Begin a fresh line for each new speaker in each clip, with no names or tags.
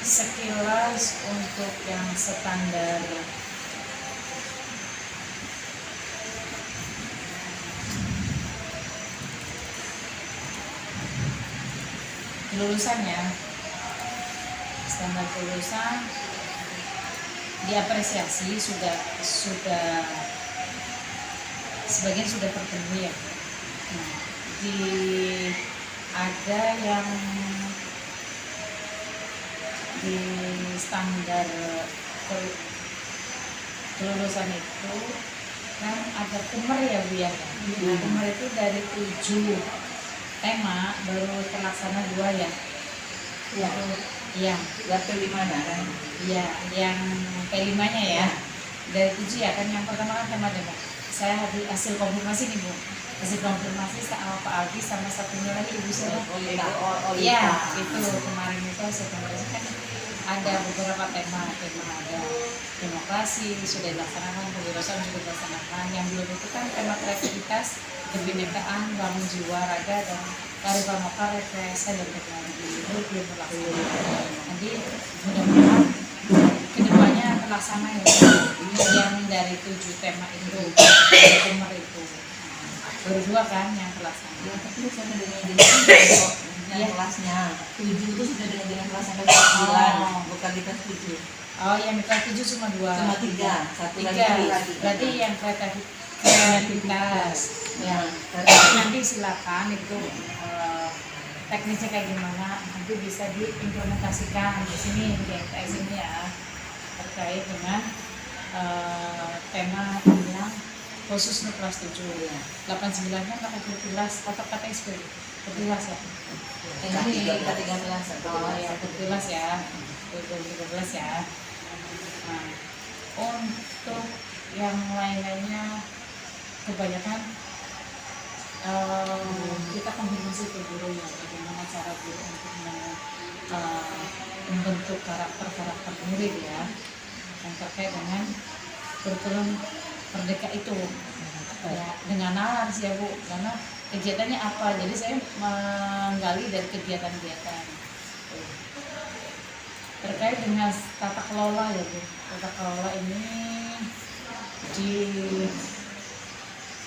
sekilas untuk yang standar kelulusannya, standar kelulusan diapresiasi sudah sebagian sudah terpenuhi ya. Nah, ada yang di standar kelulusan itu kan ada kumer ya Bu ya. Nah, kumer itu dari 7 tema baru terlaksana 2 ya.
Ya.
Iya.
Berarti 5 kan?
Iya, yang P5-nya ya. Dari 7 ya kan, yang pertama kan tema demo. Saya hasil konfirmasi nih Bu. Hasil konfirmasi sama Pak Aldi sama satunya lagi Ibu siapa? Iya, itu kemarin itu hasil konfirmasi kan ada beberapa tema ada demokrasi sudah dilaksanakan, kewirausahaan sudah dilaksanakan. Yang belum itu kan tema kreativitas, kebinekaan, bangun jiwa, raga, dan kearifan lokal, rekreasi dan teknologi itu belum terlaksana. Jadi mudah-mudahan kedepannya terlaksana ya. Yang dari 7 tema itu, kumer itu baru 2 kan yang terlaksana.
Ya, tapi sudah dengan kelasnya 7 itu sudah dengan kelas sampai 9, bukan di kelas 7.
Oh, yang di kelas 7 cuma 2.
Cuma 3, satu lagi.
Berarti yang kreativitas. Ya, nanti silakan itu teknisnya kayak gimana nanti bisa diimplementasikan di sini di MTS ini ya, terkait dengan tema yang khusus untuk kelas 7 ya. 89-nya pakai kurtilas atau KTSP kurtilas ya.
Ini K13.
Oh ya, kurtilas ya. 13 ya. Nah, untuk yang lain-lainnya kebanyakan kita konfirmasi ke gurunya bagaimana cara guru untuk membentuk karakter murid ya, yang terkait dengan kurikulum Merdeka itu ya, dengan nalar sih ya Bu, karena kegiatannya apa, jadi saya menggali dari kegiatan-kegiatan terkait dengan tata kelola ya Bu. Tata kelola ini di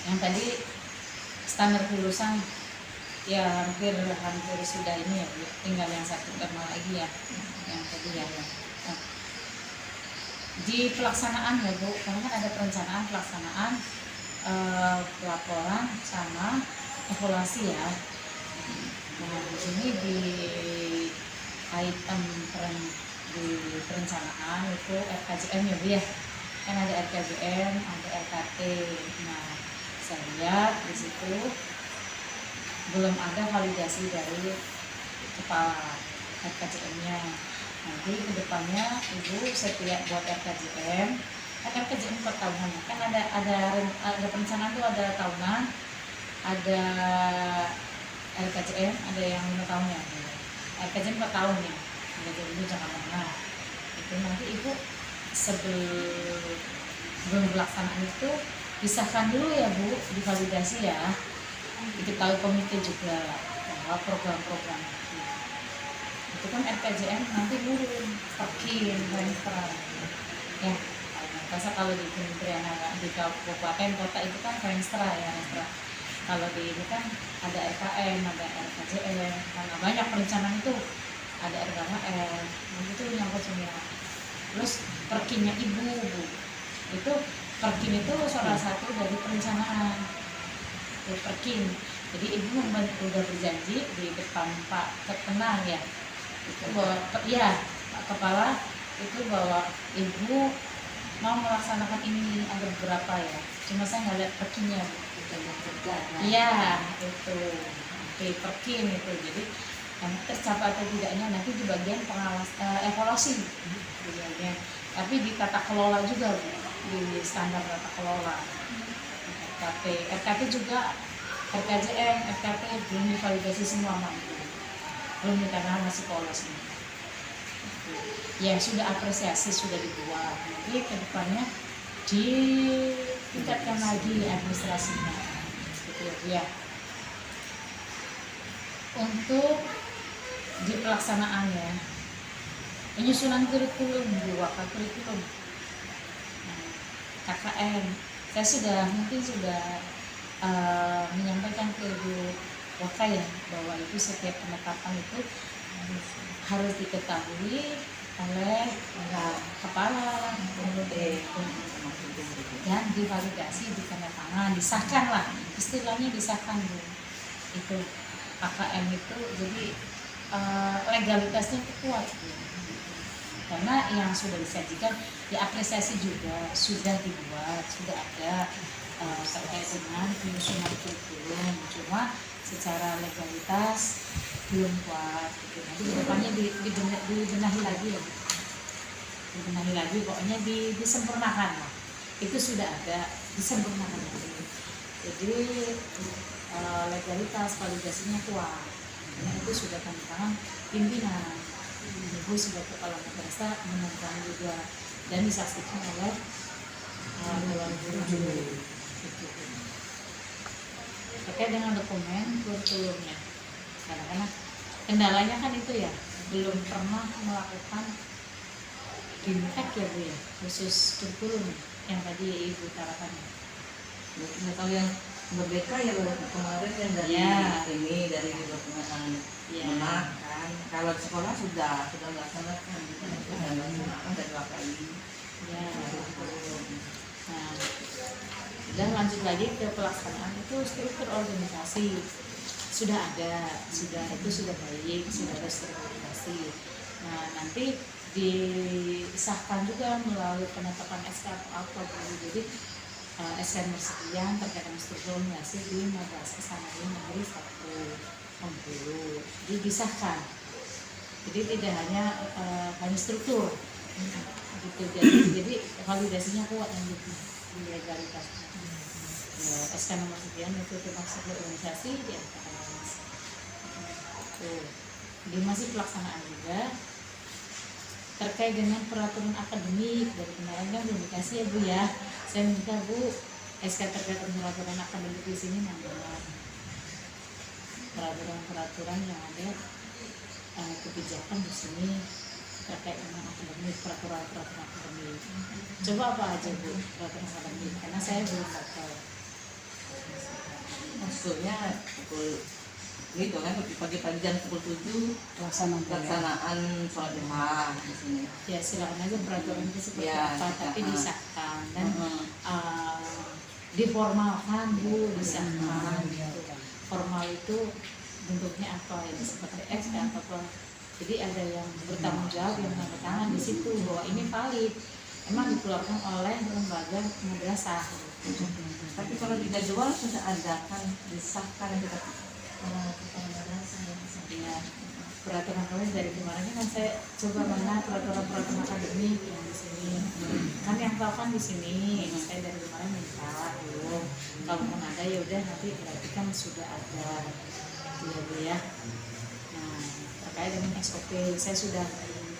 yang tadi standar kelulusan ya hampir sudah ini ya Bu. Tinggal yang 1 tema lagi ya yang tadi ya. Nah, di pelaksanaan ya Bu, karena kan ada perencanaan, pelaksanaan, pelaporan sama evaluasi ya. Nah, di sini di item di perencanaan itu RKJM ya Bu ya. Kan ada RKJM, ada RKT. Nah, saya lihat di situ belum ada validasi dari kepala RKJM-nya. Nanti kedepannya Ibu setiap buat RKJM, kan RKJM per tahunan, kan ada perencanaan tuh ada tahunan, ada RKJM, ada yang 5 tahun ya. RKJM per tahun ya, jadi jangan mana. Itu nanti Ibu sebelum pelaksanaan itu pisahkan dulu ya Bu, divalidasi ya, diketahui komite juga bahwa program-program itu kan RKJM nanti turun perkin transfer ya. Biasa kalau di kementerian di kabupaten kota itu kan transfer ya, transfer. Kalau di ini kan ada RKM, ada RKJM, karena banyak perencanaan itu ada RKM, itu nyangkut semua. Terus perkinnya Ibu Bu, itu perkin itu salah satu dari perencanaan itu perkin. Jadi Ibu udah berjanji di depan Pak Ketenang ya, itu bahwa ya Pak Kepala itu bahwa Ibu mau melaksanakan ini, ada beberapa ya, cuma saya nggak lihat perkinnya. Iya itu oke, perkin itu. Jadi yang tercapai atau tidaknya nanti di bagian pengawas evaluasi di bagian, tapi di tata kelola juga Bu, di standar tata kelola RKT juga, RKJM, RKT belum divalidasi semua belum, karena masih polos nih. Ya sudah apresiasi sudah dibuat, nanti kedepannya ditingkatkan lagi administrasinya gitu ya. Untuk di pelaksanaannya penyusunan kurikulum, wakil kurikulum, nah, KKN. Saya sudah mungkin sudah menyampaikan ke Bu Waka ya, bahwa itu setiap penetapan itu harus diketahui oleh kepala dan divalidasi, ditandatangan, disahkan lah, istilahnya disahkan Bu. Itu KKN itu jadi legalitasnya itu kuat Bu. Karena yang sudah disajikan diapresiasi juga, sudah dibuat, sudah ada terkait dengan penyusunan kurikulum, cuma secara legalitas belum kuat gitu. Nanti kedepannya dibenahi lagi ya, dibenahi lagi, pokoknya disempurnakan lah. Itu sudah ada, disempurnakan lagi. Jadi legalitas validasinya kuat, karena itu sudah tanda tangan pimpinan. Ibu sebagai kepala madrasah menentang juga dan disaksikan oleh dewan guru. Terkait dengan dokumen kurikulumnya, karena kendalanya kan itu ya, belum pernah melakukan bimtek ya Bu ya, khusus kurikulum yang tadi Ibu utarakan.
Nah, kalau yang berbeda ya kemarin yang dari ini dari dokumen kan kalau di sekolah sudah melaksanakan dari kali
ya. Nah, dan lanjut lagi ke pelaksanaan itu struktur organisasi sudah ada, itu sudah baik, sudah ada strukturasi. Nah, nanti disahkan juga melalui penetapan SK atau apa Bu. Jadi SK nomor sekian terkait dengan struktur organisasi di Madrasah Sanawiyah Negeri 1 Bengkulu. Jadi disahkan. Jadi tidak hanya struktur. Gitu. Jadi validasinya kuat yang gitu, legalitas. Ya, SK nomor sekian itu termasuk organisasi di LKS. Jadi masih pelaksanaan juga terkait dengan peraturan akademik dari kemarin kan belum dikasih ya Bu ya. Saya minta Bu SK terkait peraturan akademik di sini nambah peraturan yang ada kebijakan di sini terkait dengan akademik, peraturan akademik. Coba apa aja Bu peraturan akademik, karena saya belum tahu.
maksudnya pukul itu kan pagi-pagi jam pukul 7 pelaksanaan sholat Jumat di sini.
Ya silakan aja peraturan itu seperti
Ya,
apa, tapi disahkan dan diformalkan Bu, disahkan gitu. Formal itu bentuknya apa ya, seperti SK atau apa. Jadi ada yang bertanggung jawab, yang tanda tangan di situ bahwa ini valid, emang dikeluarkan oleh lembaga madrasah.
Tapi kalau tidak jual sudah ada kan disahkan kita kepala madrasah
Ya, peraturan kami dari kemarin kan saya coba mana peraturan akademik yang di sini. Kan yang tahu kan di sini. Saya dari kemarin minta belum. Kalaupun ada ya udah, nanti berarti kan sudah ada. Iya Bu ya. Nah, terkait dengan SOP saya sudah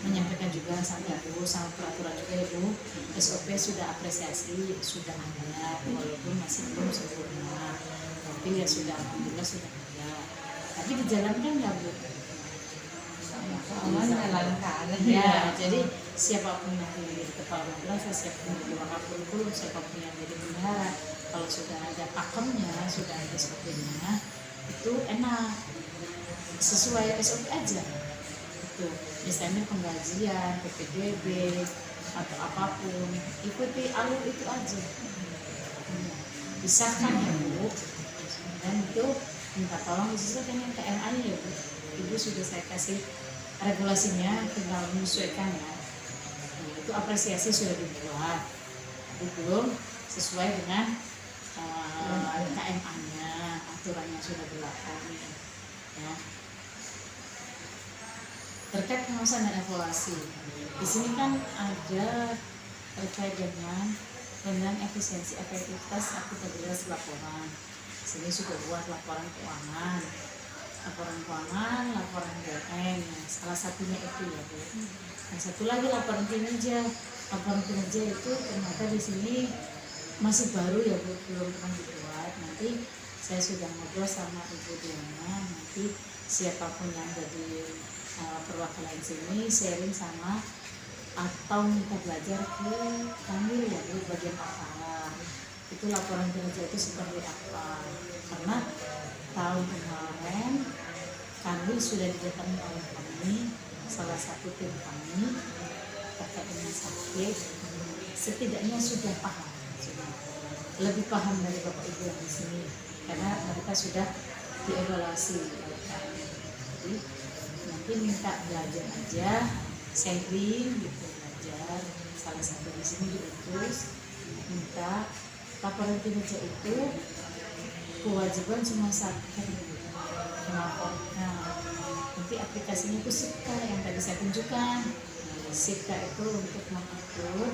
menyampaikan juga sama Ibu, sama peraturan juga Ibu. SOP sudah apresiasi, sudah ada walaupun masih belum sempurna, tapi ya sudah alhamdulillah sudah ada. Tapi dijalankan ya Bu.
jalankan
Ya, jadi siapapun yang jadi kepala madrasah, siapapun yang jadi wakil kurikulum, siapapun yang jadi bendahara, kalau sudah ada pakemnya, sudah ada SOP-nya, itu enak, sesuai SOP aja. Itu misalnya penggajian, PPDB atau apapun, ikuti alur itu aja. Disahkan ya Bu, dan itu minta tolong disesuaikan dengan TNA-nya ya Bu. Ibu sudah saya kasih regulasinya, tinggal menyesuaikan ya. Nah, itu apresiasi sudah dibuat, tapi belum sesuai dengan KMA-nya, aturannya sudah berlaku ya. Terkait pengawasan dan evaluasi, di sini kan ada terkait dengan efisiensi efektivitas akuntabilitas laporan. Di sini sudah buat laporan keuangan, laporan BLN. Nah, salah satunya itu ya Bu. Nah, satu lagi laporan kinerja. Laporan kinerja itu ternyata di sini masih baru ya Bu, belum pernah dibuat. Nanti saya sudah ngobrol sama Ibu Diana, nanti siapapun yang jadi perwakilan sini sharing sama atau minta belajar ke kami ya di bagian apa itu laporan kinerja itu seperti apa, karena tahun kemarin kami sudah didatangi oleh kami salah satu tim kami terkait dengan sakit, setidaknya sudah paham, sudah lebih paham dari bapak ibu yang di sini karena mereka sudah dievaluasi oleh kami. Jadi nanti minta belajar aja, sharing gitu, belajar salah satu di sini diutus minta laporan kinerja itu kewajiban cuma satu melaporkan. Nanti aplikasinya itu Sika yang tadi saya tunjukkan. Sika itu untuk mengatur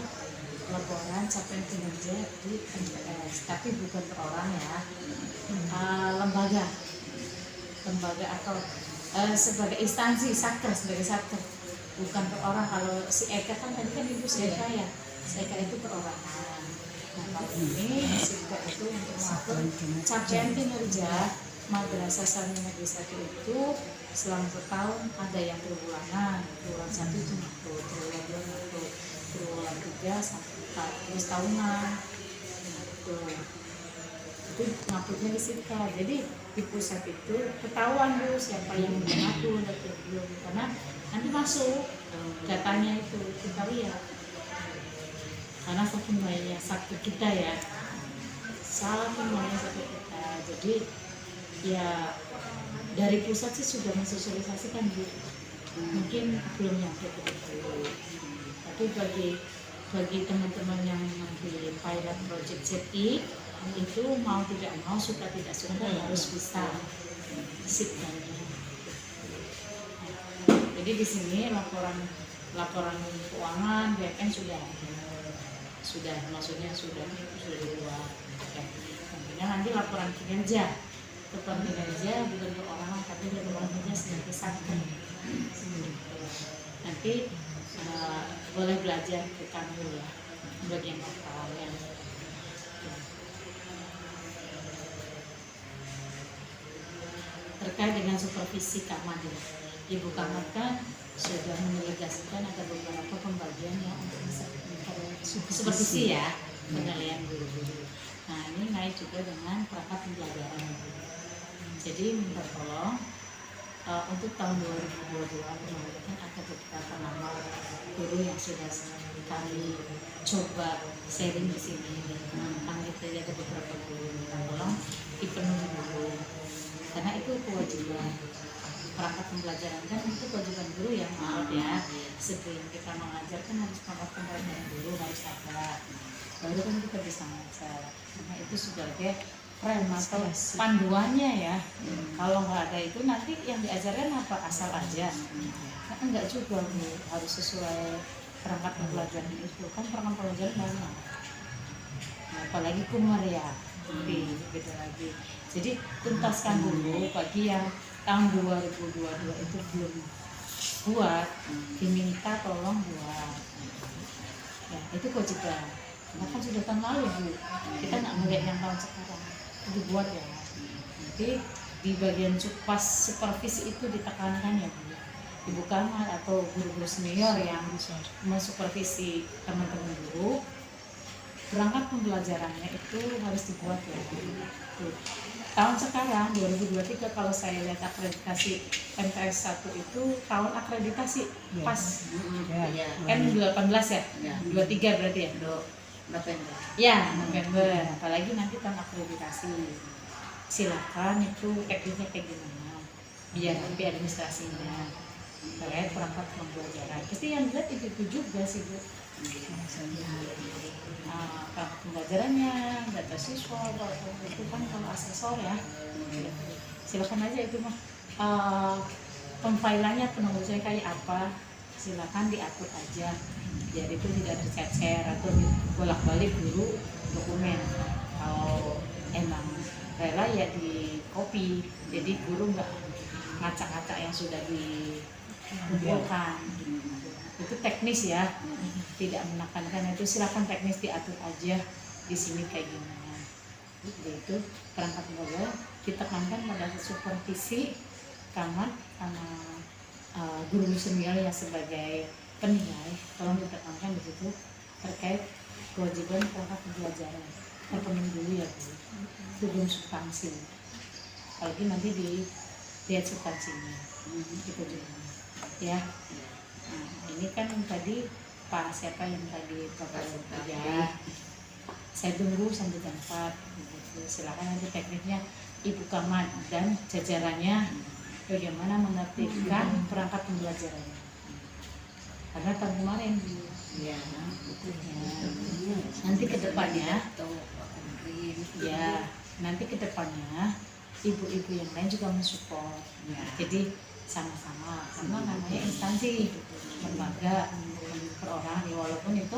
laporan capaian kinerja di MPS, tapi bukan per orang ya, lembaga atau sebagai instansi satker, sebagai satker, bukan per orang. Kalau si Eka kan tadi kan ibu si Eka ya, si Eka itu perorangan. Nah kalau ini Sika itu untuk mengatur capaian kinerja Madrasah Sani Negeri 1 itu selama bertahun, ada yang triwulanan, triwulan 1 itu ngatur, triwulan 2 ngatur, triwulan 3 sampai 4 tahunan ngatur. Itu ngaturnya di Sika. Jadi di pusat itu ketahuan dulu siapa yang mengatur atau belum, karena nanti masuk datanya itu kita lihat. Karena saking banyaknya sakit kita ya, saking banyaknya sakit kita, jadi ya dari pusat sih sudah mensosialisasikan Bu, mungkin belum nyampe ke dulu. Tapi bagi teman-teman yang di pilot project CETI itu mau tidak mau, suka tidak suka harus bisa sipkannya. Jadi di sini laporan keuangan BPN sudah maksudnya sudah dibuat. Tentunya nanti laporan kinerja bukan perorangan, tapi laporan kinerja sebagai satker. Nanti boleh belajar ke kami ya bagian laporannya. Terkait dengan supervisi kamar, Ibu Kamar kan sudah mendelegasikan ada beberapa pembagian yang untuk supervisi ya, penilaian guru-guru. Nah ini naik juga dengan perangkat pembelajaran. Jadi minta tolong untuk tahun 2022 kemarin kan ada beberapa nama guru yang sudah kami coba sharing di sini. Kami ada beberapa guru, minta tolong dipenuhi dulu. Karena itu kewajiban perangkat pembelajaran kan, itu kewajiban guru ya, maaf ya, sebelum kita mengajar kan harus perangkat pembelajaran guru harus ada, baru kan kita bisa mengajar. Karena itu sebagai frame atau panduannya ya. Kalau nggak ada itu nanti yang diajarkan apa asal aja, kan enggak juga Bu, harus sesuai perangkat pembelajaran itu kan. Perangkat pembelajaran banyak, nah, apalagi kumar ya, beda lagi. Jadi tuntaskan dulu bagi yang tahun 2022 itu belum buat, diminta tolong buat ya, itu kewajiban. Nah kan sudah tahun lalu Bu, kita nggak melihat yang tahun sekarang, itu buat ya. Nanti di bagian pas supervisi itu ditekankan ya Bu, Ibu Kamar atau guru-guru senior yang mensupervisi teman-teman guru, perangkat pembelajarannya itu harus dibuat ya. Tahun sekarang 2023 kalau saya lihat akreditasi MTS 1 itu tahun akreditasi pas kan 18 ya, 23 berarti ya, November. Ya November, apalagi nanti tahun akreditasi. Silakan itu teknisnya kayak gimana, biar nanti administrasinya terkait perangkat pembelajaran. Tapi yang dilihat itu juga sih Bu. Pembelajarannya, data siswa, itu kan kalau asesor ya, silakan aja itu mah pemfailannya penulisannya kayak apa, silakan diatur aja biar itu tidak tercecer atau bolak-balik guru dokumen. Kalau emang rela ya di copy, jadi guru nggak ngacak-ngacak yang sudah dikumpulkan. Itu teknis ya, tidak menekankan itu, silakan teknis diatur aja di sini kayak gimana. Jadi itu perangkat pembelajaran ditekankan pada supervisi Kamat sama guru senior yang sebagai penilai, tolong ditekankan di situ terkait kewajiban perangkat pembelajaran. Rekomen dulu ya Bu, itu belum substansi, apalagi nanti lihat substansinya, gitu juga ya. Nah, ini kan tadi Pak siapa yang tadi Bapak ya, saya tunggu sampai jam 4 gitu. Silakan nanti tekniknya Ibu Kamat dan jajarannya bagaimana menertibkan perangkat pembelajarannya, karena tahun kemarin ya, nanti kedepannya ya, nanti kedepannya ibu-ibu yang lain juga mensupport ya. Jadi sama-sama, karena namanya instansi lembaga perorangan ya, walaupun itu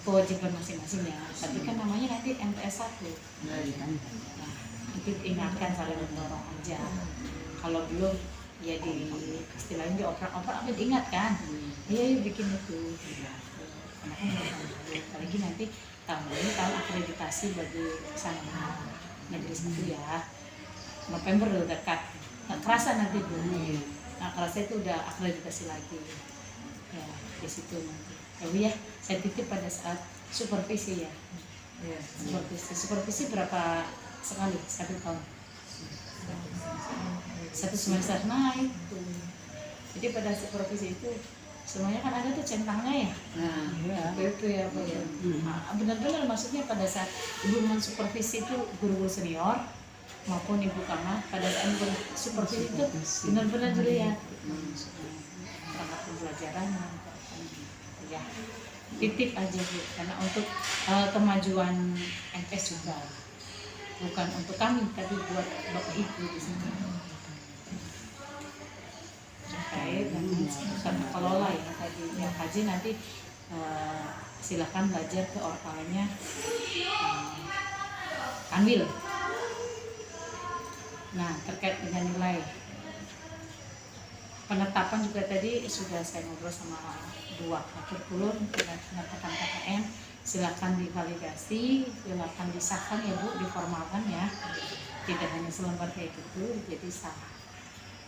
kewajiban masing-masing ya, tapi kan namanya nanti MTS 1. Nah, itu ingatkan, saling mendorong aja. Kalau belum ya di istilahnya dioprak-oprak apa diingatkan, iya bikin itu. Karena kan apalagi nanti tahun ini tahun akreditasi bagi sana negeri itu ya, November udah dekat, nggak kerasa nanti dulu, nggak kerasa itu udah akreditasi lagi ya di situ nanti. Ya saya titip pada saat supervisi ya, supervisi berapa sekali, 1 tahun, 1 semester naik tuh. Jadi pada supervisi itu semuanya kan ada tuh centangnya ya, PP apa ya, benar-benar maksudnya pada saat ibu mensupervisi itu guru senior maupun ibu kamar, pada saat supervisi itu benar-benar dilihat perangkat pembelajaran ya, titip aja Bu, karena untuk kemajuan MTS juga, bukan untuk kami tapi buat bapak ibu di sini terkait dengan kelola ya tadi yang kaji nanti silakan belajar ke oralnya Kanwil. Nah, terkait dengan nilai penetapan juga tadi sudah saya ngobrol sama 2 kurikulum dengan penetapan KKN, silakan divalidasi, silakan disahkan ya Bu, diformalkan ya, tidak hanya selembar kayak gitu, jadi sah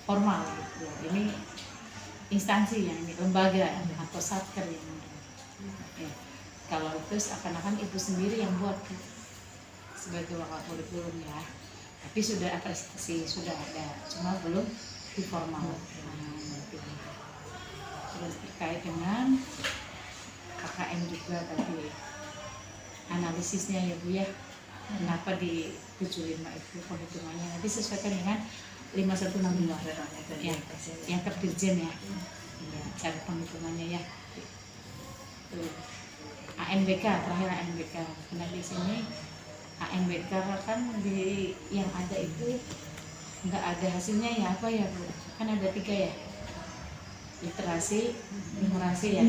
formal gitu. Ini instansi yang ini lembaga atau satker yang ya. Kalau itu seakan-akan ibu sendiri yang buat sebagai wakil kurikulum ya, tapi sudah apresiasi sudah ada, cuma belum diformal. Terus terkait dengan KKN juga tadi analisisnya ya Bu ya, kenapa ditujuin itu penghitungannya nanti sesuaikan dengan 5162 ya, yang Kerdirjen ya, cara penghitungannya ya. Tuh. ANBK terakhir ANBK, karena di sini ANBK kan di yang ada itu nggak ada hasilnya ya, apa ya Bu, kan ada 3 ya, literasi, numerasi ya,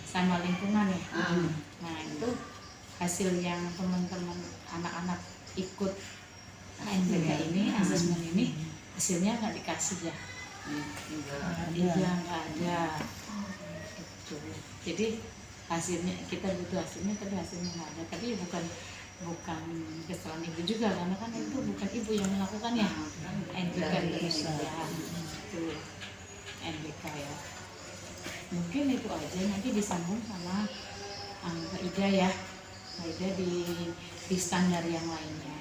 sama lingkungan ya. Nah itu hasil yang teman-teman anak-anak ikut ANBK ini, asesmen ini, hasilnya nggak dikasih ya, iya nggak ada itu. Jadi hasilnya kita butuh hasilnya, tapi hasilnya nggak ada. Tapi bukan kesalahan ibu juga, karena kan itu bukan ibu yang melakukan ya, NBK ya, itu NBK ya. Mungkin itu aja, nanti disambung sama Mbak Ida ya, Mbak Ida di standar yang lainnya.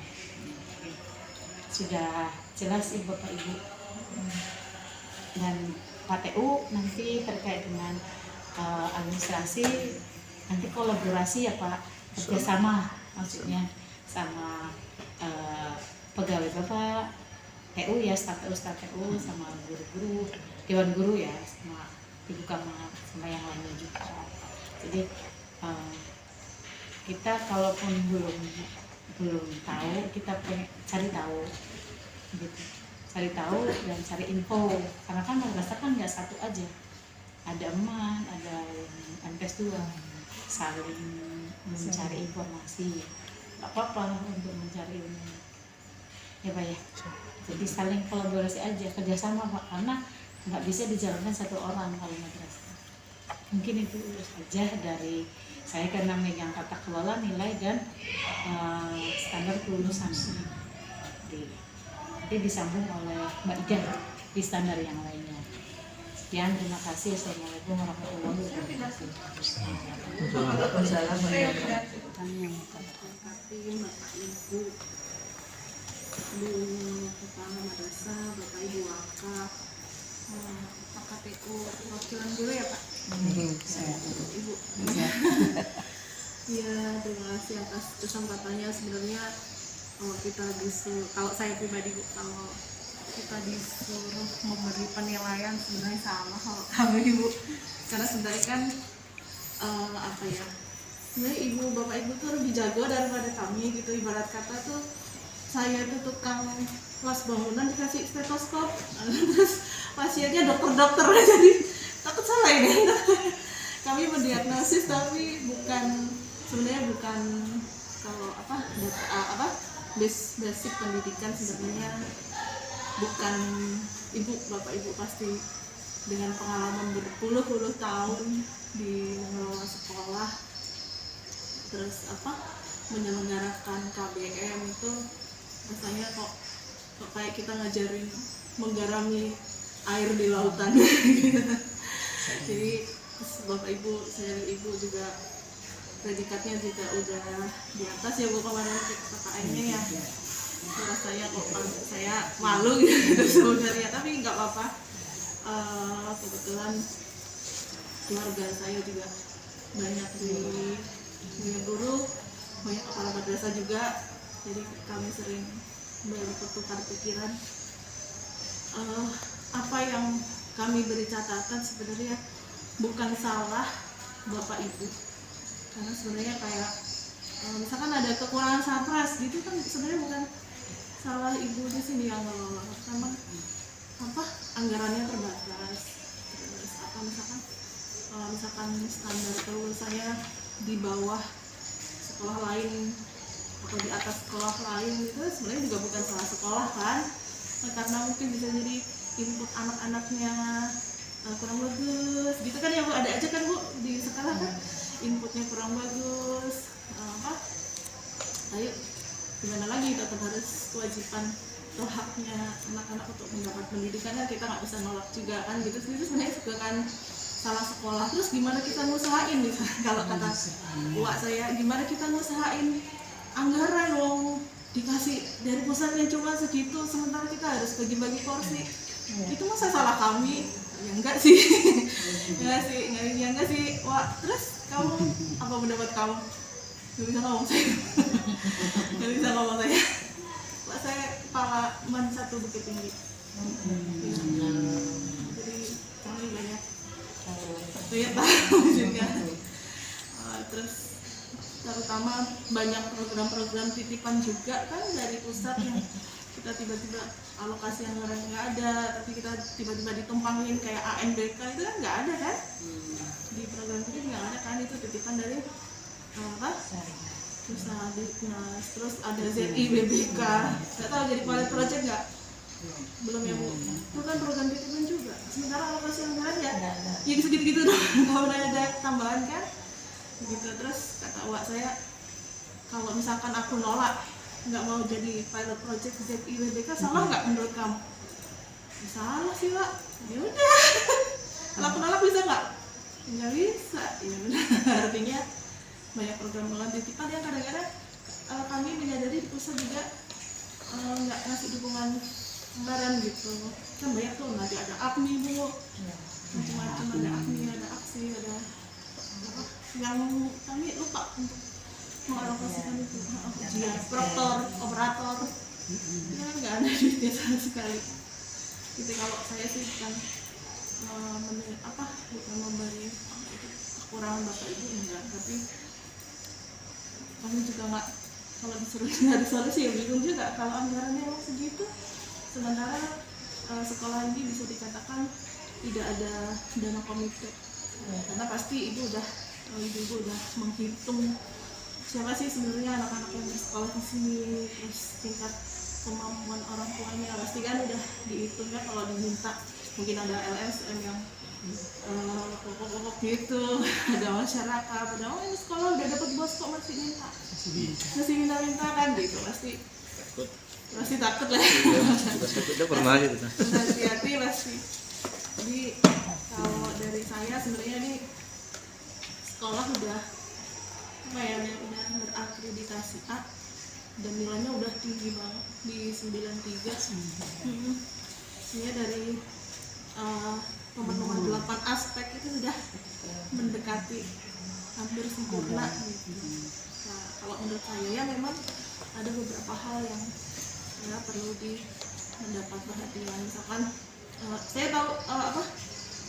Sudah jelas Ibu Bapak Ibu, dan KTU nanti terkait dengan administrasi nanti kolaborasi ya Pak, kerjasama maksudnya sama pegawai Bapak TU ya, staf TU sama guru-guru, dewan guru ya, sama ibu kamar sama yang lainnya juga. Jadi kita kalaupun belum tahu, kita pengen cari tahu gitu, cari tahu dan cari info, karena kan madrasah kan nggak satu aja, ada eman, ada MTS 2, saling mencari informasi, nggak apa-apa untuk mencari ilmu ya Pak ya. Jadi saling kolaborasi aja, kerjasama Pak, karena nggak bisa dijalankan satu orang kalau madrasah. Mungkin itu saja dari saya, karena megang tata kelola, nilai dan standar kelulusan. Nanti disambung oleh Mbak Ida. di standar yang lainnya. Sekian, terima kasih. Assalamualaikum warahmatullahi wabarakatuh.
Waalaikumsalam warahmatullahi
Tapi Bapak Ibu Bu Kepala Madrasah, Bapak Ibu wakaf, Pak KPU, wakilan guru ya Pak? Ibu. Ya, terima kasih atas kesempatannya. Sebenarnya kalau saya pribadi Bu, kalau kita disuruh memberi penilaian sebenarnya sama kalau kami Ibu, karena sebenarnya kan apa ya? Sebenarnya bapak ibu tuh lebih jago daripada kami gitu. Ibarat kata tuh saya tuh tukang las bangunan dikasih stetoskop, terus pasiennya dokter jadi takut salah ini. Kami mendiagnosis tapi sebenarnya bukan kalau basic pendidikan sebenarnya bukan. Bapak ibu pasti dengan pengalaman berpuluh-puluh tahun di mengelola sekolah, terus menyelenggarakan KBM itu rasanya kok kayak kita ngajarin menggarami air di lautan. Jadi bapak ibu, saya dan ibu juga predikatnya juga udah di atas ya Bu, kemarin KKN-nya ya. Itu rasanya kok saya malu gitu sebenarnya, tapi nggak apa-apa. Kebetulan keluarga saya juga banyak di guru, banyak kepala madrasah juga, jadi kami sering bertukar pikiran. Apa yang kami beri catatan sebenarnya bukan salah bapak ibu, karena sebenarnya kayak misalkan ada kekurangan sapras gitu kan, sebenarnya bukan salah ibu di sini yang ngelola, karena anggarannya terbatas. Terus misalkan standar kelulusannya di bawah sekolah lain atau di atas sekolah lain, itu sebenarnya juga bukan salah sekolah kan, karena mungkin bisa jadi input anak-anaknya kurang bagus gitu kan ya Bu. Ada aja kan Bu di sekolah kan inputnya kurang bagus, ayo gimana lagi, tetap harus kewajiban atau haknya anak-anak untuk mendapat pendidikan, kan kita nggak bisa nolak juga kan gitu. Sebenarnya juga kan salah sekolah. Terus gimana kita ngusahain gitu, kalau kata buat saya, gimana kita ngusahain anggaran wong dikasih dari pusatnya cuma segitu, sementara kita harus bagi-bagi porsi. Itu masa salah kami? Ya enggak sih. enggak sih. Wah, terus kamu apa pendapat kamu? Gak bisa ngomong saya. Pak, saya kepala Man 1 Bukit Tinggi. Jadi kami banyak tahu juga. Terus terutama banyak program-program titipan juga kan dari pusat yang kita tiba-tiba alokasi anggaran nggak ada, tapi kita tiba-tiba ditumpangin kayak ANBK itu kan nggak ada kan, di program itu nggak ada kan, itu titipan dari terus ada ZIBBK, nggak tahu jadi pilot project nggak, belum ya Bu, itu kan program titipan juga, sementara alokasi anggaran ya segitu-gitu dong, nggak pernah ada tambahan kan gitu. Terus kata Wak saya, kalau misalkan aku nolak nggak mau jadi pilot project ZIBBK, salah nggak menurut kamu? Ya, salah sih Wak, ya udah. Kalau aku nolak bisa nggak bisa, ya benar. Artinya banyak program titipan yang kadang-kadang kami menyadari di pusat juga nggak ngasih dukungan anggaran gitu kan. Banyak tuh, nanti ada APMI Bu, macam-macam, ada APMI, ada aksi, ada yang kami lupa untuk mengalokasikan itu. Proktor, operator, ya nggak ada duitnya sama sekali. Gitu kalau saya sih bukan memberi kekurangan bapak ibu enggak, tapi kami juga nggak, kalau disuruh nyari solusi ya bingung juga kalau anggarannya emang segitu, sementara sekolah ini bisa dikatakan tidak ada dana komite, karena pasti ibu udah menghitung siapa sih sebenarnya anak-anak yang bersekolah di sini, terus tingkat kemampuan orang tuanya pasti kan udah dihitung ya. Kalau diminta mungkin ada LSM yang pokok-pokok gitu, ada masyarakat, ada ini sekolah udah dapat bos kok masih minta kan gitu, pasti Pasti takut lah.
Udah pernah aja tuh.
Hati-hati pasti. Jadi kalau dari saya sebenarnya ini sekolah udah apa ya, udah berakreditasi A dan nilainya udah tinggi banget di 93. Ini dari nomor 8 aspek itu sudah mendekati hampir sempurna gitu. Nah, kalau menurut saya ya memang ada beberapa hal yang ya perlu mendapat perhatian. Misalkan saya tahu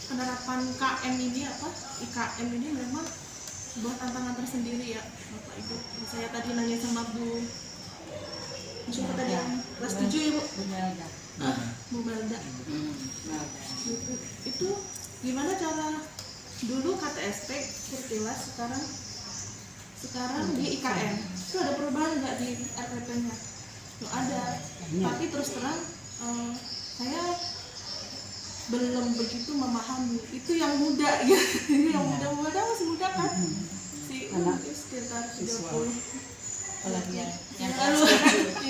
penerapan KM ini IKM ini memang sebuah tantangan tersendiri ya Bapak Ibu. Saya tadi nanya sama Bu siapa tadi yang kelas 7 ya Bu? Bu Melda. Itu gimana cara dulu KTSP Kurtilas, sekarang di IKM itu ada perubahan nggak di RPP-nya? Ada, tapi terus terang saya belum begitu memahami. Itu yang muda ya, yang muda masih muda kan, si sekitar 30.
Apalagi yang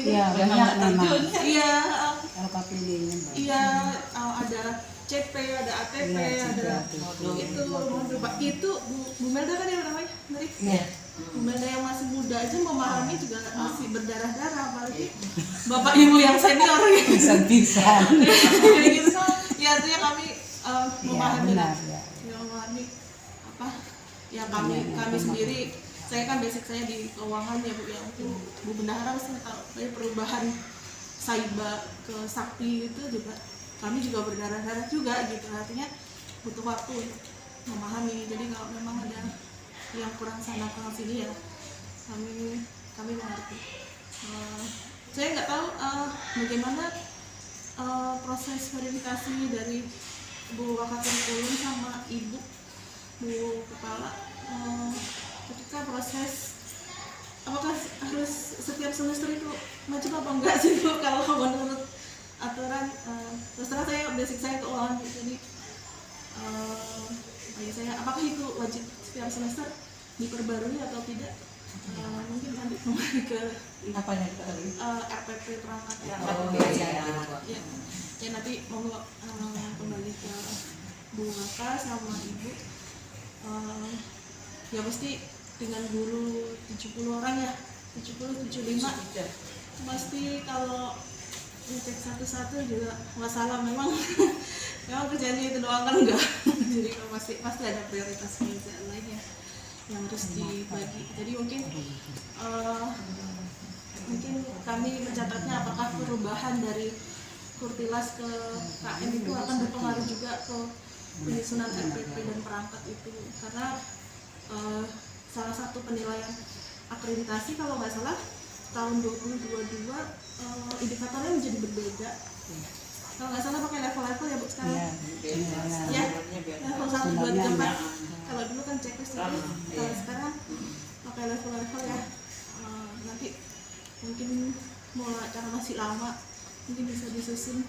Iya, banyak memang.
Iya,
LKPD-nya banyak.
iya, ada CP, ada ATP, ada itu Bu Melda kan yang namanya tadi.
Iya.
Bu Melda yang masih muda aja memahami juga masih berdarah-darah, apalagi Bapak Ibu yang senior ya.
Bisa-bisa.
Gitu. Ya artinya kami memahami
benar, ya.
memahami apa ya kami sendiri. Saya kan basic saya di keuangan ya Bu, ya mungkin Bu Bendahara pasti tahu dari perubahan Saiba ke Sakti itu juga kami juga berdarah-darah juga gitu, artinya butuh waktu untuk memahami. Jadi kalau memang ada yang kurang sana kurang sini ya kami mengerti. Saya nggak tahu bagaimana proses verifikasi dari Bu Wakakurikulum sama Ibu Bu Kepala ketika proses apakah harus setiap semester itu macam apa enggak sih Bu, kalau menurut aturan. Terus terang saya basic saya keuangan, jadi saya apakah itu wajib setiap semester diperbarui atau tidak? Mungkin nanti kembali ke
Apanya tadi?
RPP perangkat ya. Ya nanti mau kembali ke Bu Waka sama Ibu. Ya pasti dengan guru 70 orang ya, 75 pasti kalau ngecek satu-satu juga masalah. Memang kerjanya itu doang kan enggak. Jadi pasti ada prioritas kerjaan lainnya yang harus dibagi. Jadi mungkin kami mencatatnya apakah perubahan dari Kurtilas ke KM itu akan berpengaruh juga ke penyusunan RPP dan perangkat itu, karena salah satu penilaian akreditasi kalau nggak salah tahun 2022 indikatornya menjadi berbeda. Kalau nggak salah pakai level-level ya Bu sekarang. Ya, level 1, 2, 3, 4. Kalau dulu kan checklist, kalau sekarang pakai level-level ya. Nanti mungkin mulai cara masih lama, mungkin bisa disusun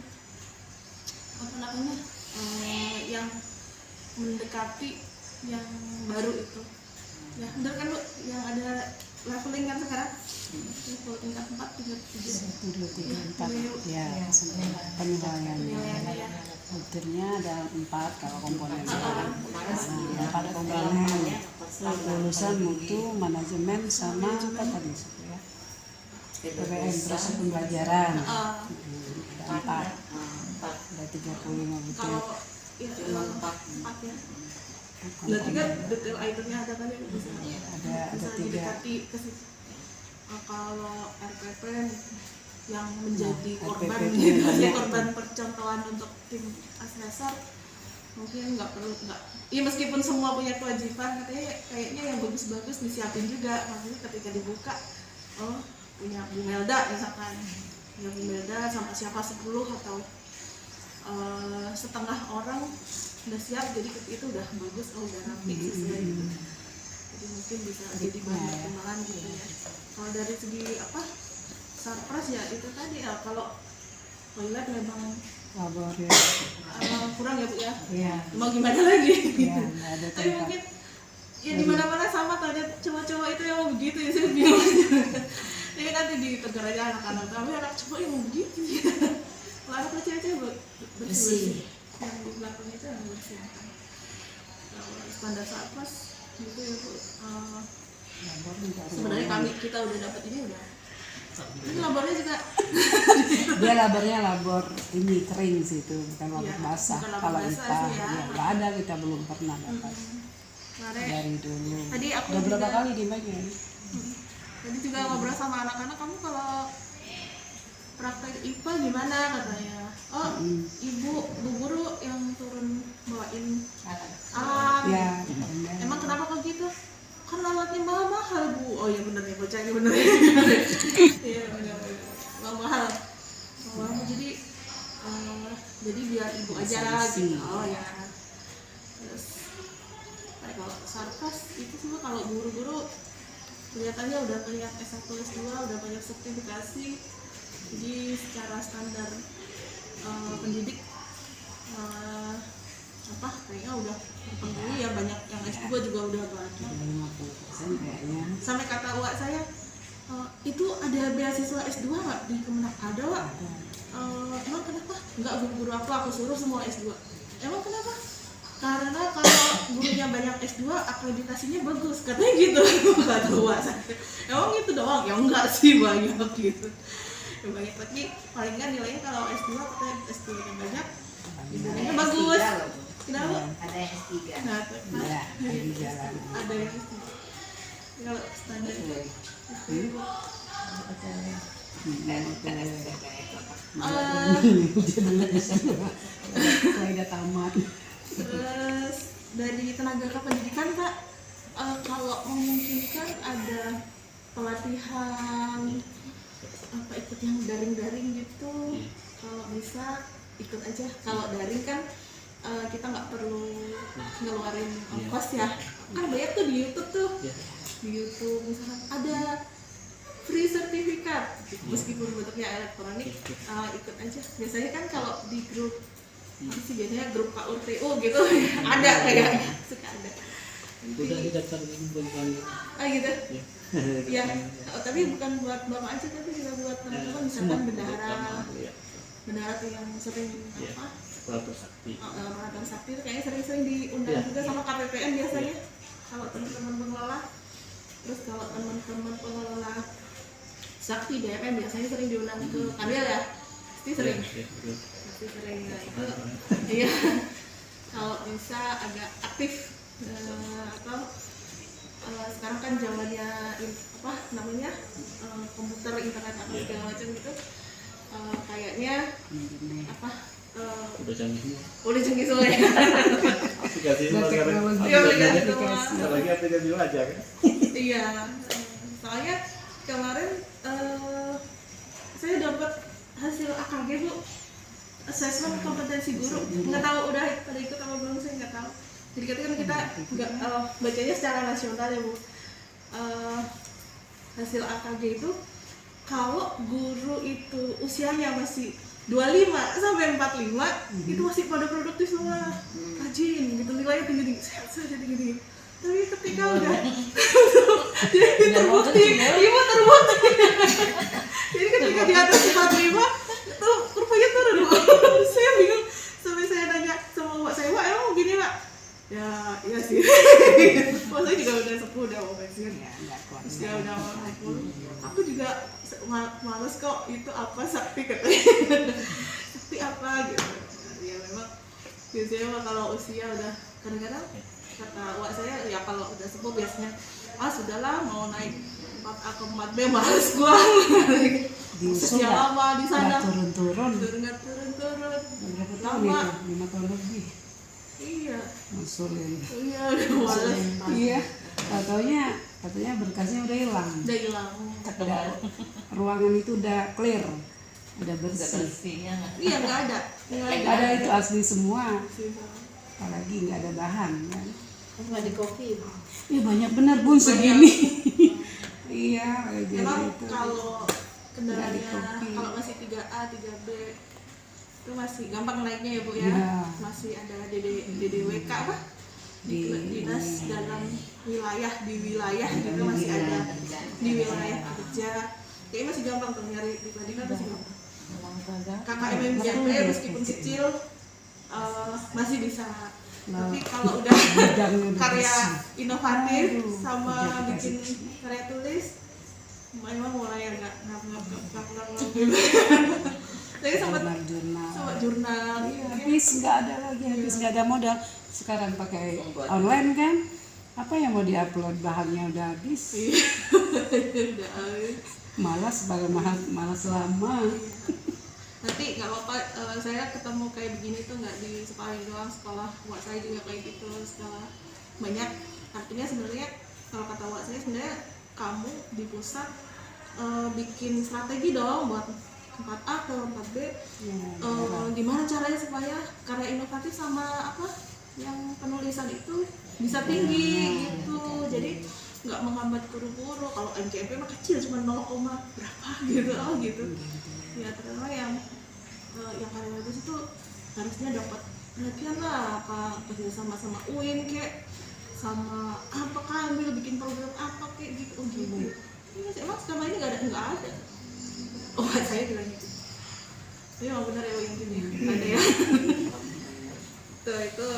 yang mendekati yang baru itu. Ya, benar kan Bu, yang ada leveling kan sekarang? Level tingkat 4, 3,
1, 2, 3, 4. Ya, penilaiannya. Filternya ada 4 kalau komponen sekarang. 4 komponen. Lulusan mutu, manajemen sama apa tadi? PPM, proses pembelajaran. Ada 4. Ada 35 butir.
Kalau itu 4 ya. Berarti kan detail itemnya ada kan ya bisa didekati ke situ. Kalau RPP yang menjadi korban korban percontohan untuk tim asesor mungkin nggak iya meskipun semua punya kewajiban, kayaknya yang bagus-bagus disiapin juga. Maksudnya ketika dibuka punya Bu Melda misalkan, punya Bu Melda sama siapa 10 atau setengah orang udah siap, jadi itu udah bagus, udah rapi sesuai gitu. Jadi mungkin bisa jadi bahan pertimbangan gitu ya. Kalau dari segi surprise ya itu tadi ya, kalau toilet memang
labor ya.
Kurang ya Bu ya.
Iya.
Mau gimana lagi?
Iya, nggak ada
Tapi
tempat.
mungkin ya di mana-mana sama, toilet cowok-cowok itu yang begitu ya, saya bingung. Ini nanti ditegur aja anak-anak, tapi anak cowok yang begitu ya. Kalau anak cewek bersih. Yang di belakang itu yang bersih. Kalau standar Satpas gitu ya Bu. Sebenarnya kita udah dapat ini udah. Ini labornya juga.
Dia labornya labor ini kering sih itu, bukan labor
Iya,
basah.
bukan labor
Kalau
basah
IPA
sih ya.
ya nggak ada, kita belum pernah dapat
Kemarin
dari dulu.
tadi aku
Udah berapa
juga-
kali dibagian?
Tadi juga ngobrol sama anak-anak, kamu kalau praktek IPA gimana katanya? Oh, ibu, bu guru yang turun bawain alat.
Ya,
Emang kenapa kok gitu? Kan alatnya mahal bu. Oh iya bener ya, bocah ini bener ya. Iya bener. Mahal. Jadi biar ibu aja lah gitu. Oh ya. Terus kalau Sarkas itu semua kalau guru-guru kelihatannya udah banyak S1 S2, udah banyak sertifikasi. Jadi secara standar pendidik kayaknya udah terpenuhi ya, banyak yang S2 juga udah banyak.
50% kayaknya.
Sampai kata uak saya, itu ada beasiswa S2 nggak di Kemenak? Ada Wak. Emang kenapa? Enggak, guru-guru aku suruh semua S2. Emang kenapa? Karena kalau gurunya banyak S2, akreditasinya bagus, katanya gitu. Kata uak saya. Emang gitu doang? Ya enggak sih, banyak gitu. Ya banyak, tapi paling kan nilainya kalau S2 katanya S2 nya banyak, nilainya bagus. Kenapa?
Ada yang S3.
Nah,
Ya, di jalan.
ada yang S3. Kalau standar itu
Saya udah tamat.
terus dari tenaga kependidikan Kak, kalau memungkinkan ada pelatihan ikut yang daring gitu, kalau bisa ikut aja. Kalau daring kan kita nggak perlu ngeluarin ongkos ya, kan banyak tuh di YouTube tuh. Di YouTube misalkan ada free sertifikat meskipun bentuknya elektronik, ikut aja. Biasanya kan kalau di grup biasanya grup KUTU gitu ada kayaknya, suka ada.
Udah didaftar di
Gitu ya. Tapi bukan buat bapak aja, tapi juga buat teman-teman, misalkan bendahara tuh yang sering
Operator sakti.
Operator sakti itu kayaknya sering-sering diundang juga sama KPPN biasanya kalau teman-teman pengelola. Terus kalau teman-teman pengelola sakti DMM biasanya sering diundang ke Kanwil ya, pasti sering. Pasti sering ya itu. Iya. Kalau bisa agak aktif sekarang kan zamannya komputer, internet atau segala macam gitu. Kayaknya
Udah canggih.
udah canggih semua ya.
Aplikasi semua sekarang.
Iya, aplikasi semua.
Apalagi aplikasi aja kan.
Iya, soalnya kemarin saya dapat hasil AKG Bu, assessment kompetensi guru. Nggak tahu udah pada ikut apa belum, saya nggak tahu. Jadi kan kita nggak bacanya secara nasional ya Bu. Hasil AKG itu kalau guru itu usianya masih 25 sampai 45 itu masih pada produktif semua, rajin gitu, nilainya tinggi-tinggi, sehat saja tinggi-tinggi. Tapi ketika udah jadi terbukti, ibu terbukti. Jadi ketika di atas 45 itu kurvanya turun. Saya bingung, sampai saya nanya sama Pak saya, Pak emang begini Pak? Ya iya sih. Pak saya juga udah sepuh, udah mau pensiun. Usia udah mau 60. Aku juga males kok, itu apa sakti katanya. Sakti apa gitu. Ya memang biasanya mah kalau usia udah kadang-kadang kata wak saya ya kalau udah sepuh biasanya sudahlah mau naik 4A ke 4B males gua.
Diusul
Sejak lama di sana
nggak turun-turun.
nggak turun-turun.
Berapa tahun
Lama.
itu? 5 tahun lebih.
Iya,
Ngusulin.
iya udah males.
Iya. Katanya berkasnya udah hilang.
Udah hilang.
Ruangan itu udah clear, udah bersih.
Iya nggak ada.
Ada itu asli semua. Apalagi nggak ada bahan kan.
Nggak di kopi.
Iya banyak benar Bun segini. Iya kayak
Memang
gitu.
kalau kendalanya
Nggak di kopi.
kalau masih 3A, 3B itu masih gampang naiknya ya Bu ya.
Iya.
Masih ada DDWK apa? Di dinas dalam wilayah, di wilayah gitu masih ada di wilayah kerja. kayaknya masih gampang tuh nyari pribadi kan masih gampang.
Memang kagak.
KKM Jangkrik meskipun kecil masih bisa.
Nah,
Tapi kalau udah
jangan
karya
bersih.
inovatif
Aduh,
sama
jangan
bikin
kasih.
karya tulis, memang mulai agak ngap gitu. Saya sempat
Jurnal-jurnal.
jurnal.
Iya, habis nggak ada lagi, habis nggak ada modal. Sekarang pakai online kan, apa yang mau diupload bahannya udah habis.
Udah habis.
Malas, malas lama.
Nanti nggak apa-apa, saya ketemu kayak begini tuh nggak di sekolah doang, sekolah wak saya juga kayak gitu, sekolah banyak. Artinya sebenarnya kalau kata wak saya sebenarnya kamu di pusat bikin strategi dong buat 4A ke 4B. Gimana caranya supaya karya inovatif sama apa yang penulisan itu bisa tinggi gitu. Jadi nggak menghambat guru-guru. Kalau MCMP mah kecil cuma 0, berapa gitu gitu. Ya terutama yang karya bagus itu harusnya dapat perhatian lah, apa kerja sama UIN kek, sama apakah ambil bikin program apa kayak gitu. Oh gitu. Ini emang selama ini nggak ada. Oh saya bilang gitu. Ini emang benar ya yang gini. Ada ya. Tuh itu.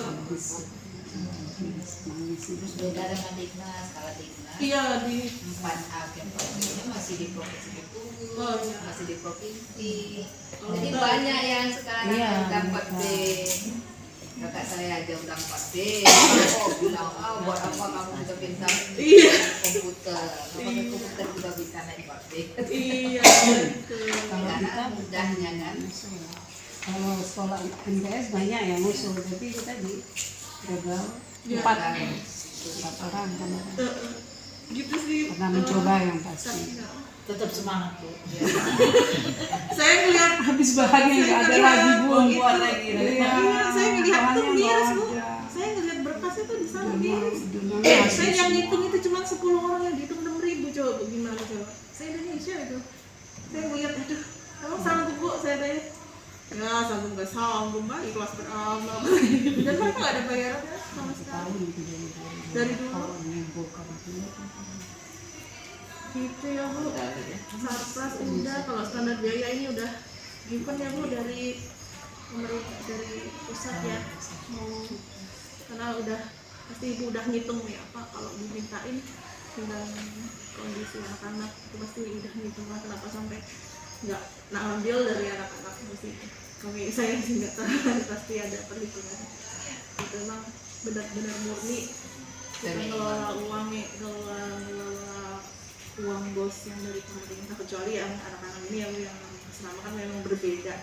Terus beda dengan Dignas, kalau Dignas
Iya di
4A campusnya masih di provinsi Bengkulu,
Oh, iya.
masih di provinsi.
Oh,
Jadi
betul.
banyak yang sekarang
Iya,
yang udah 4B. Kakak saya aja udah 4B. Oh bilang, buat apa kamu udah pintar
Iya.
komputer? Kamu komputer juga bisa naik 4B.
iya betul.
Karena mudahnya kan.
Kalau sekolah MTS banyak yang ngusul, tapi kita di gagal
Ya.
4 orang kan
Gitu sih.
pernah mencoba yang pasti.
Tetap semangat tuh.
Saya ngeliat
Habis bahannya nggak ada lagi bu.
Buat lagi.
Iya, saya ngeliat tuh
bahannya
miris
nggak
bu.
ada.
Saya ngeliat berkasnya tuh di sana miris.
Jurnal
Saya yang ngitung itu cuma 10 orang yang dihitung 6.000 coba gimana coba. Saya Indonesia itu. Saya ngeliat aduh, emang sanggup bu saya tanya. Ya sanggup nggak sanggup mah ikhlas beramal. Dan mereka nggak ada bayarannya sama sekali. Dari dulu. Gitu ya bu. Sarpras udah, kalau standar biaya ini udah given ya bu dari pemerintah dari pusat ya. Mau karena udah pasti ibu udah ngitung ya apa kalau dimintain dengan kondisi anak-anak itu pasti udah ngitung lah kenapa sampai nggak ambil dari anak-anak mesti kami saya sih nggak tahu pasti ada perhitungan itu memang benar-benar murni kita ngelola uang bos yang dari pemerintah, kecuali yang anak-anak ini yang selama kan memang berbeda,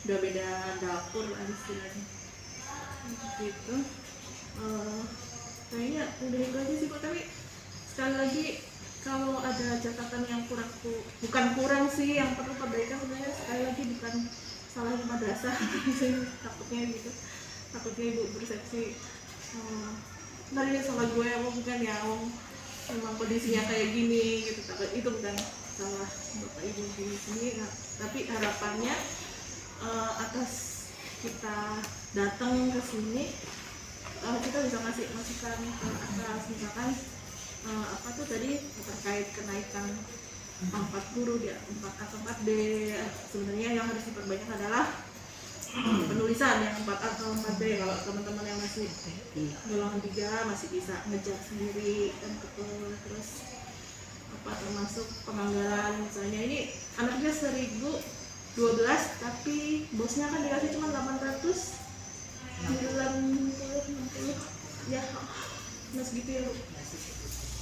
udah beda dapur lah istilahnya gitu. Kayaknya udah itu aja sih Bu, tapi sekali lagi kalau ada catatan yang bukan kurang sih, yang perlu perbaikan sebenarnya sekali lagi bukan salah madrasah sih, takutnya gitu, takutnya ibu persepsi dari salah gue bukan ya, memang kondisinya kayak gini gitu, takut itu bukan salah bapak ibu di sini. Nah, tapi harapannya atas kita datang ke sini kita bisa ngasih masukan ke atas, misalkan apa tuh tadi terkait kenaikan pangkat guru di 4A ke 4B. Sebenarnya yang harus diperbanyak adalah penulisan yang 4A ke 4B. Kalau teman-teman yang masih golongan 3 masih bisa ngejar sendiri dan betul. Terus apa termasuk penganggaran, misalnya ini anaknya 1012 tapi bosnya kan dikasih cuma 800 90 ya mas gitu ya Bu.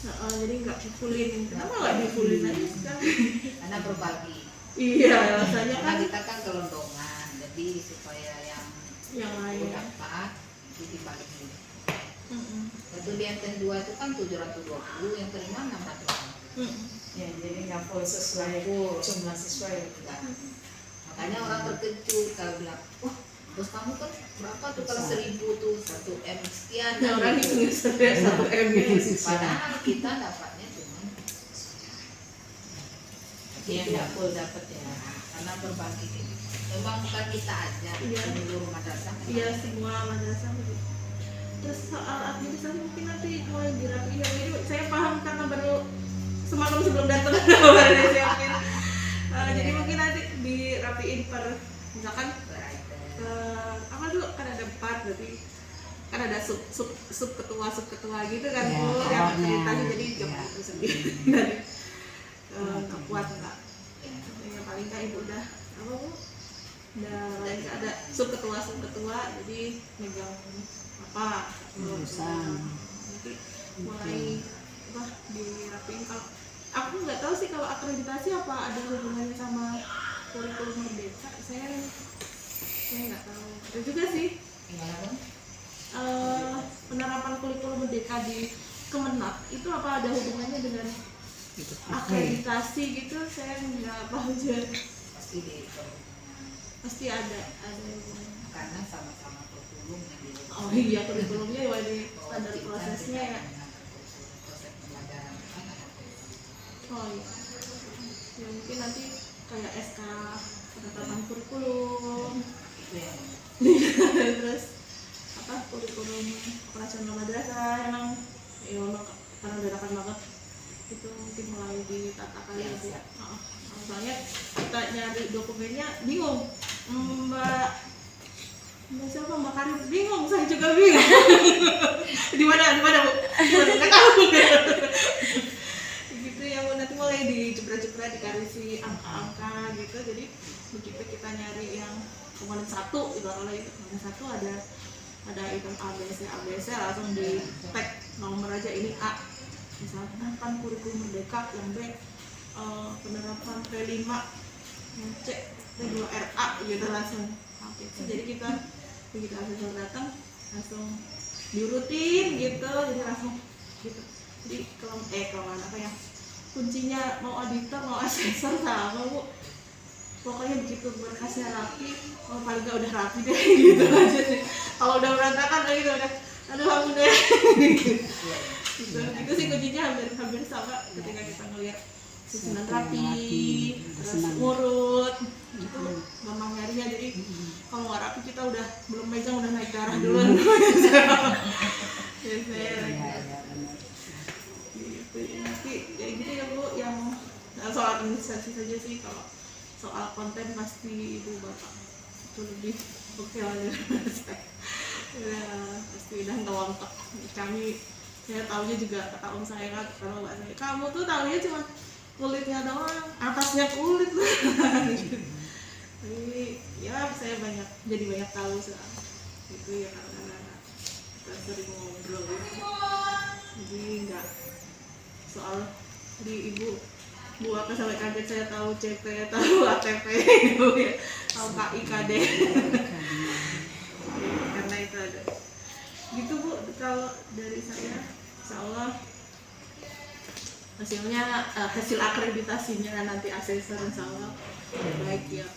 Nah, jadi nggak difulin, kenapa nggak difulin aja sekarang?
Karena berbagi.
Iya rasanya
Karena
kan
kita kan gelondongan, jadi supaya yang
lain.
dapat itu dibagi. Itu di MTN 2 itu kan 720, yang terima 600.
Ya, jadi nggak full sesuai jumlah sesuai.
Enggak. Makanya orang terkejut kalau bilang, wah bos kamu kan berapa tuh kalau 1000 tuh 1M sekian.
Nah, orang
gitu.
itu satu M
Padahal kita dapatnya cuma
Dia nggak full dapat ya.
karena berbagi gitu. Memang bukan kita aja,
Iya.
seluruh madrasah.
Iya semua madrasah begitu. Terus soal administrasi mungkin nanti mulai dirapiin. Ini saya paham karena baru semalam sebelum datang baru saya mungkin kan ada sub ketua gitu kan
Ya,
Bu, yang
powernya.
akreditasi, jadi
Ya.
jam itu sendiri dari nggak kuat nggak ya, paling nggak ibu udah apa Bu, udah paling nggak ada sub ketua jadi megang apa
Urusan.
nanti mulai apa dirapiin. Kalau aku nggak tahu sih kalau akreditasi apa ada hubungannya sama kurikulum merdeka, saya nggak tahu. Ada juga sih
Gimana Bang?
penerapan kurikulum merdeka di Kemenak itu apa ada hubungannya dengan
Gitu.
akreditasi gitu, saya nggak tahu aja.
Pasti di
Pasti ada hubungannya.
karena sama-sama kurikulum yang di
Oh iya, kurikulumnya ya di standar prosesnya ya.
proses pembelajaran kan ada
Oh iya, ya mungkin nanti kayak SK penetapan kurikulum
itu yang
terus apa kurikulum operasional madrasah emang ya memang karena udah rapat banget itu mungkin mulai ditata kali ya Bu. Soalnya kita nyari dokumennya bingung, Mbak siapa Mbak Karin bingung, saya juga bingung. di mana Bu, nggak tahu. Gitu ya Bu, nanti mulai dijebret-jebret dikasih angka-angka gitu, jadi begitu kita nyari yang komponen 1 ibaratnya itu komponen 1 ada item ABC langsung di tag nomor aja, ini A misalnya penerapan kurikulum merdeka, yang B penerapan P5, yang C P2RA gitu langsung. Oke, jadi kita begitu asesor datang langsung diurutin gitu, jadi langsung gitu. Jadi kalau apa ya, kuncinya mau auditor mau asesor sama Bu, pokoknya begitu berkasnya rapi, paling nggak udah rapi deh gitu aja sih. Kalau udah berantakan gitu udah aduh aku deh gitu. Itu sih kuncinya hampir sama ketika kita ngeliat susunan rapi, terus urut itu gampang nyarinya. Jadi kalau nggak rapi kita udah belum megang udah naik darah duluan. Biasanya gitu. Nanti kayak gitu ya Bu, yang soal administrasi saja sih. Kalau soal konten pasti ibu bapak itu lebih oke lah dari saya. Ya, pasti udah ngelontok. Saya taunya juga kata om saya kan, kalau mbak saya, kamu tuh taunya cuma kulitnya doang, atasnya kulit. Jadi ya saya jadi banyak tahu soal itu ya, karena kita sering ngobrol gitu. Jadi nggak soal di ibu Bu apa sampai kaget saya tahu CP, tahu ATP gitu ya, tahu KIKD. Karena itu ada gitu Bu. Kalau dari saya insya Allah hasilnya hasil akreditasinya nanti asesor insya Allah baik ya.